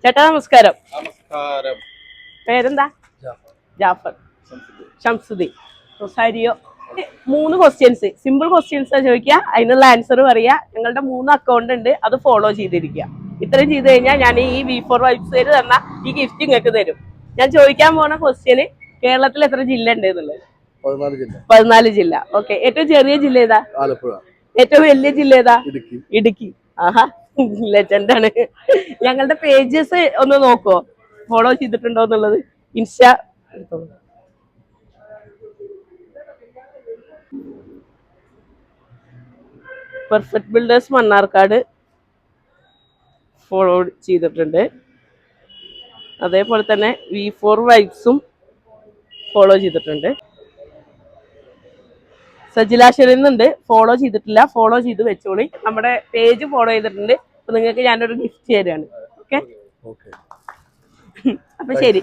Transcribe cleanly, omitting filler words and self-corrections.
ചേട്ടാ നമസ്കാരം. നമസ്കാരം. പേരെന്താ? Jafar. Shamsuddin. Rosario. 3 questions, simple questions ചോദിക്കുക, അതിനുള്ള ആൻസർ പറയുക. ഞങ്ങളുടെ 3 അക്കൗണ്ട് ഉണ്ട്, അത് ഫോളോ ചെയ്തിരിക്കുക. ഇത്രയും ചെയ്ത് കഴിഞ്ഞാൽ ഞാൻ ഈ V4 വൈബ്സുകാർ തന്ന ഈ ഗിഫ്റ്റ് നിങ്ങൾക്ക് തരും. ഞാൻ ചോദിക്കാൻ പോണ ക്വസ്റ്റ്യന് കേരളത്തിൽ എത്ര ജില്ല ഉണ്ട് എന്നുള്ളത്. 14 ജില്ല. ഓക്കെ. ഏറ്റവും ചെറിയ ജില്ല ഏതാ? ആലപ്പുഴ. ഏറ്റവും വലിയ ജില്ല ഏതാ? ഇടുക്കി. ആഹാ, ലെജൻഡാണ്. ഞങ്ങളുടെ പേജസ് ഒന്ന് നോക്കുവോ, ഫോളോ ചെയ്തിട്ടുണ്ടോ എന്നുള്ളത്. Insta perfect builders Mannarkkad follow ചെയ്തിട്ടുണ്ട്. അതേപോലെ തന്നെ V4 വൈബ്സും ഫോളോ ചെയ്തിട്ടുണ്ട്. സജിലാശ്വരിന്നുണ്ട്, ഫോളോ ചെയ്തിട്ടില്ല, ഫോളോ ചെയ്ത് വെച്ചോളി. നമ്മുടെ പേജ് ഫോളോ ചെയ്തിട്ടുണ്ട്. അപ്പൊ നിങ്ങൾക്ക് ഞാനൊരു ഗിഫ്റ്റ് തരാണ്. ഓക്കെ, അപ്പൊ ശരി.